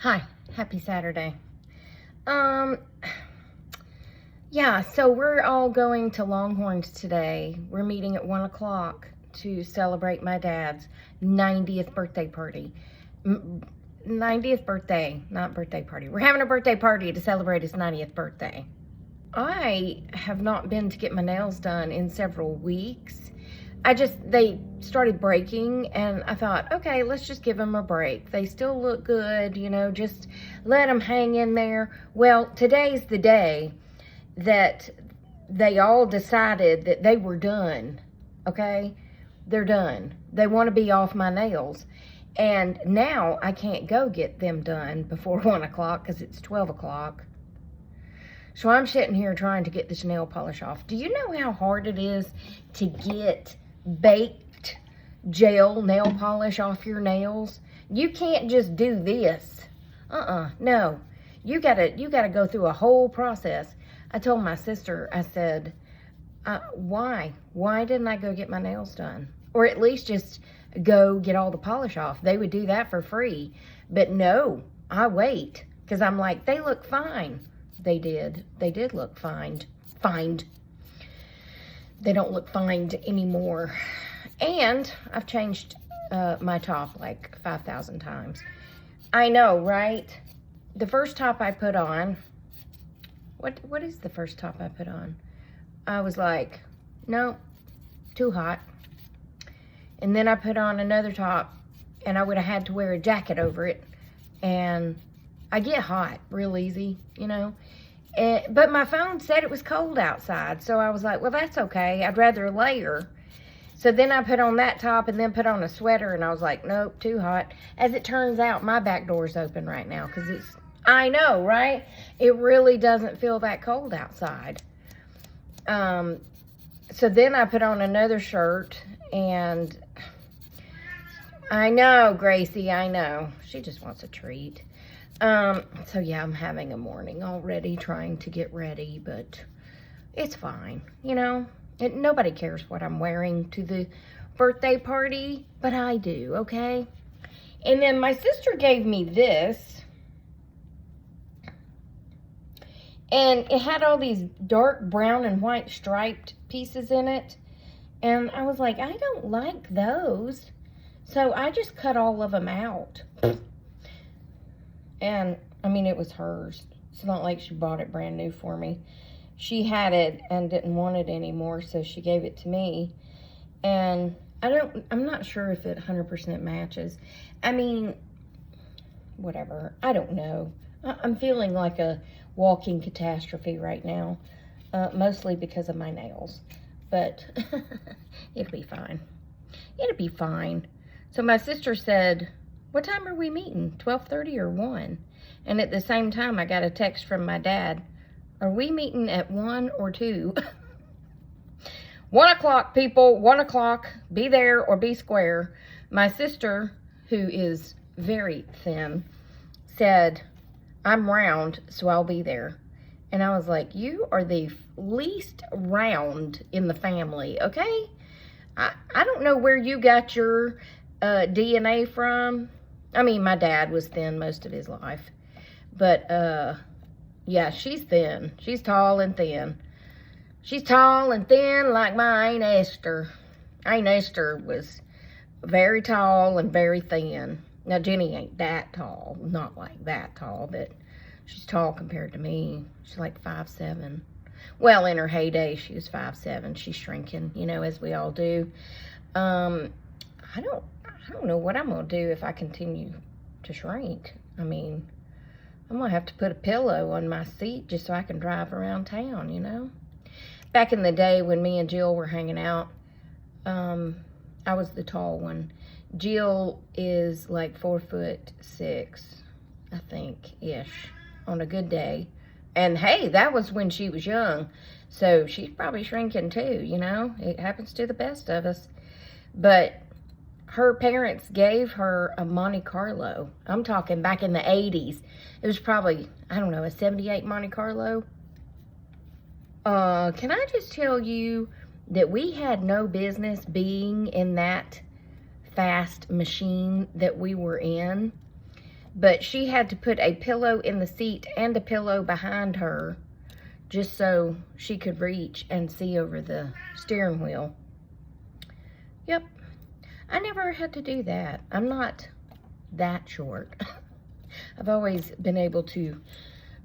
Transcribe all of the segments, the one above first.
Hi, happy Saturday. Yeah, so we're all going to Longhorns today. We're meeting at 1 o'clock to celebrate my dad's 90th birthday party. 90th birthday, not birthday party. We're having a birthday party to celebrate his 90th birthday. I have not been to get my nails done in several weeks. They started breaking, and I thought, okay, let's just give them a break. They still look good, just let them hang in there. Well, today's the day that they all decided that they were done, okay? They're done. They want to be off my nails. And now I can't go get them done before 1 o'clock because it's 12 o'clock. So I'm sitting here trying to get this nail polish off. Do you know how hard it is to get baked gel nail polish off your nails? You can't just do this. No. You gotta go through a whole process. I told my sister, I said, why didn't I go get my nails done? Or at least just go get all the polish off. They would do that for free. But no, I wait. Because I'm like, they look fine. They did look fine. They don't look fine anymore. And I've changed my top like 5,000 times. I know, right? The first top I put on, what is the first top I put on? I was like, no, too hot. And then I put on another top, and I would have had to wear a jacket over it. And I get hot real easy, But my phone said it was cold outside, so I was like, well, that's okay. I'd rather layer. So then I put on that top and then put on a sweater, and I was like, nope, too hot. As it turns out, my back door's open right now because I know, right? It really doesn't feel that cold outside. So then I put on another shirt, and I know, Gracie, I know. She just wants a treat. So yeah, I'm having a morning already trying to get ready, but it's fine, nobody cares what I'm wearing to the birthday party, but I do, okay? And then my sister gave me this, and it had all these dark brown and white striped pieces in it, and I was like, I don't like those, so I just cut all of them out. And, it was hers. It's not like she bought it brand new for me. She had it and didn't want it anymore, so she gave it to me. And I'm not sure if it 100% matches. Whatever. I don't know. I'm feeling like a walking catastrophe right now. Mostly because of my nails. But it'll be fine. It'll be fine. So my sister said, what time are we meeting? 12:30 or 1? And at the same time, I got a text from my dad. Are we meeting at 1 or 2? 1 o'clock, people. 1 o'clock. Be there or be square. My sister, who is very thin, said, I'm round, so I'll be there. And I was like, you are the least round in the family, okay? I don't know where you got your DNA from. My dad was thin most of his life. But, yeah, she's thin. She's tall and thin. She's tall and thin like my Aunt Esther. Aunt Esther was very tall and very thin. Now, Jenny ain't that tall. Not like that tall, but she's tall compared to me. She's like 5'7". Well, in her heyday, she was 5'7". She's shrinking, as we all do. I don't know what I'm going to do if I continue to shrink. I'm going to have to put a pillow on my seat just so I can drive around town, Back in the day when me and Jill were hanging out, I was the tall one. Jill is like 4'6", I think, ish, on a good day. And hey, that was when she was young. So she's probably shrinking too, It happens to the best of us. But her parents gave her a Monte Carlo. I'm talking back in the 80s. It was probably, I don't know, a 78 Monte Carlo. Can I just tell you that we had no business being in that fast machine that we were in? but she had to put a pillow in the seat and a pillow behind her just so she could reach and see over the steering wheel. Yep, I never had to do that. I'm not that short. I've always been able to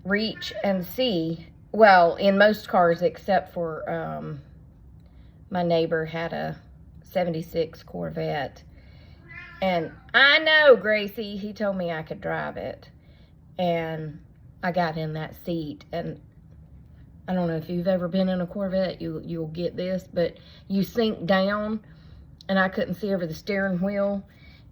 reach and see, well, in most cars except for my neighbor had a 76 Corvette. And I know, Gracie, he told me I could drive it. And I got in that seat. And I don't know if you've ever been in a Corvette, you'll get this, but you sink down, and I couldn't see over the steering wheel.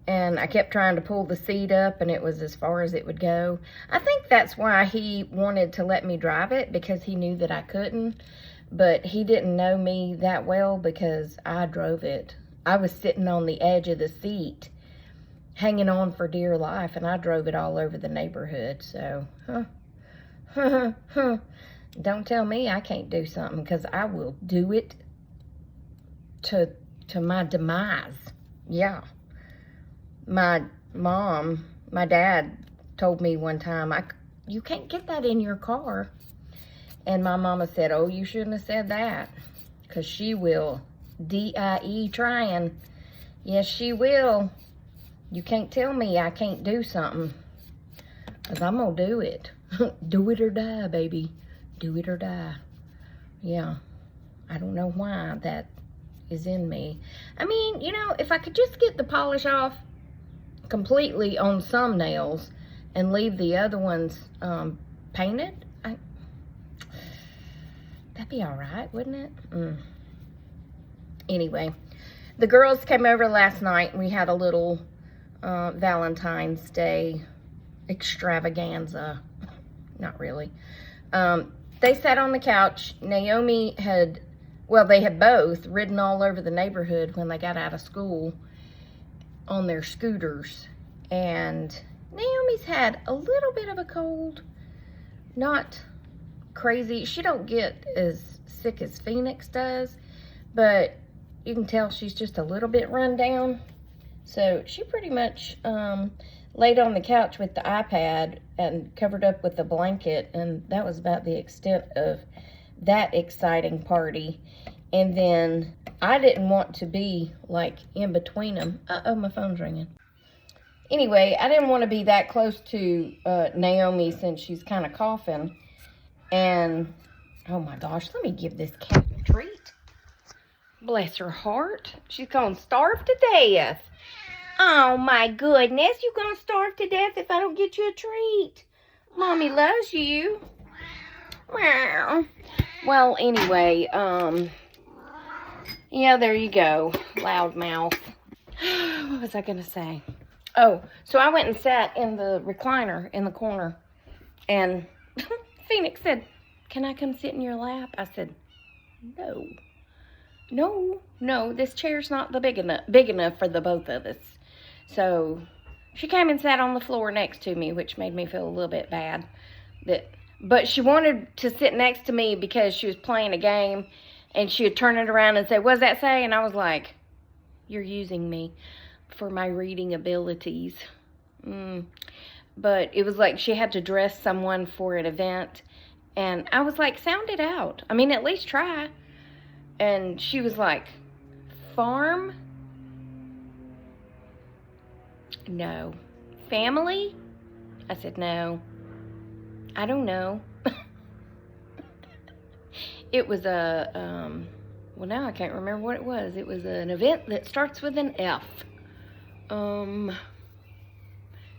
And I kept trying to pull the seat up, and it was as far as it would go. I think that's why he wanted to let me drive it, because he knew that I couldn't. But he didn't know me that well, because I drove it. I was sitting on the edge of the seat, hanging on for dear life, and I drove it all over the neighborhood. So, don't tell me I can't do something, because I will do it to my demise. Yeah. My dad told me one time, you can't get that in your car. And my mama said, oh, you shouldn't have said that, because she will D-I-E trying. Yes, she will. You can't tell me I can't do something, because I'm going to do it. Do it or die, baby. Do it or die. Yeah. I don't know why that is in me. I mean, you know, if I could just get the polish off completely on some nails and leave the other ones painted, that'd be all right, wouldn't it? Anyway, the girls came over last night, and we had a little Valentine's Day extravaganza. Not really. They sat on the couch. Naomi had, well, they had both ridden all over the neighborhood when they got out of school on their scooters. And Naomi's had a little bit of a cold. Not crazy. She don't get as sick as Phoenix does, but you can tell she's just a little bit run down. So she pretty much laid on the couch with the iPad and covered up with a blanket, and that was about the extent of that exciting party. And then I didn't want to be like in between them. Uh-oh, my phone's ringing. Anyway, I didn't want to be that close to Naomi since she's kind of coughing. And, oh my gosh, let me give this cat a treat. Bless her heart. She's going to starve to death. Oh my goodness, you're going to starve to death if I don't get you a treat. Mommy loves you. Well, anyway, yeah, there you go. Loudmouth. What was I going to say? Oh, so I went and sat in the recliner in the corner, and Phoenix said, can I come sit in your lap? I said, no, this chair's not big enough for the both of us. So she came and sat on the floor next to me, which made me feel a little bit bad. But she wanted to sit next to me because she was playing a game, and she would turn it around and say, what does that say? And I was like, you're using me for my reading abilities. But it was like she had to dress someone for an event. And I was like, sound it out. I mean, at least try. And she was like, farm? No. Family? I said, no. I don't know. It was a, well, now I can't remember what it was. It was an event that starts with an F.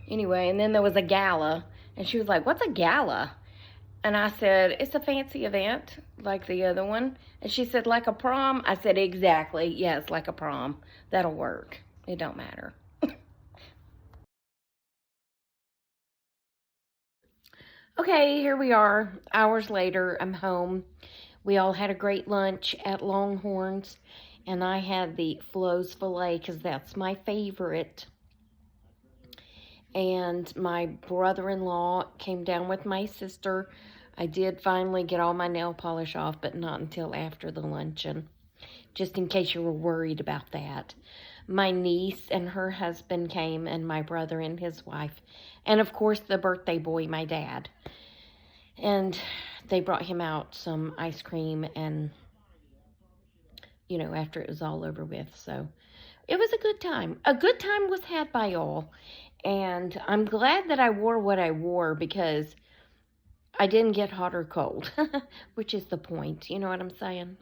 Anyway, and then there was a gala. And she was like, what's a gala? And I said, it's a fancy event like the other one. And she said, like a prom? I said, exactly. Yes, like a prom. That'll work. It don't matter. Okay, here we are. Hours later, I'm home. We all had a great lunch at Longhorns. And I had the Flo's filet because that's my favorite. And my brother-in-law came down with my sister. I did finally get all my nail polish off, but not until after the luncheon, just in case you were worried about that. My niece and her husband came, and my brother and his wife. And, of course, the birthday boy, my dad. And they brought him out some ice cream and, you know, after it was all over with. So it was a good time. A good time was had by all. And I'm glad that I wore what I wore because I didn't get hot or cold, which is the point. You know what I'm saying?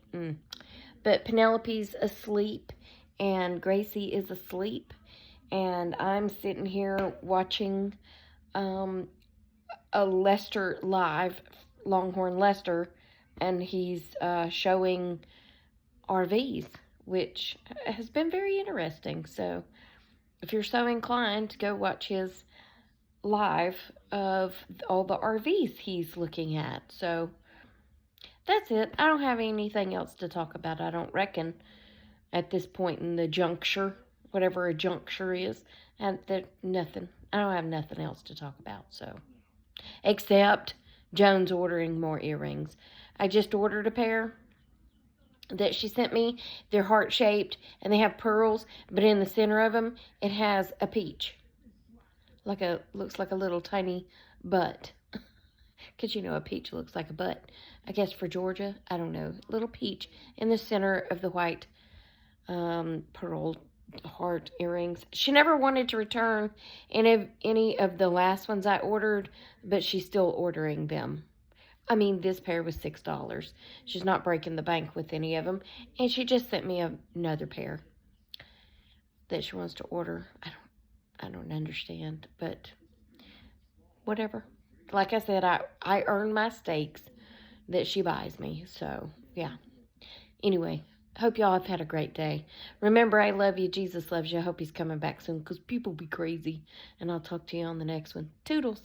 But Penelope's asleep and Gracie is asleep. And I'm sitting here watching a Lester live, Longhorn Lester, and he's showing RVs, which has been very interesting. So if you're so inclined, go watch his live of all the RVs he's looking at. So that's it. I don't have anything else to talk about, I don't reckon, at this point in the juncture, whatever a juncture is. And nothing. I don't have nothing else to talk about, so. Except Joan's ordering more earrings. I just ordered a pair that she sent me. They're heart-shaped, and they have pearls, but in the center of them, it has a peach. Looks like a little tiny butt. Because, you know, a peach looks like a butt. I guess for Georgia, I don't know. Little peach in the center of the white pearl heart earrings. She never wanted to return any of the last ones I ordered, but she's still ordering them. I mean, this pair was $6. She's not breaking the bank with any of them, and she just sent me another pair that she wants to order. I don't understand, but whatever. Like I said, I earn my steaks that she buys me, so yeah. Anyway, hope y'all have had a great day. Remember, I love you. Jesus loves you. I hope he's coming back soon because people be crazy. And I'll talk to you on the next one. Toodles.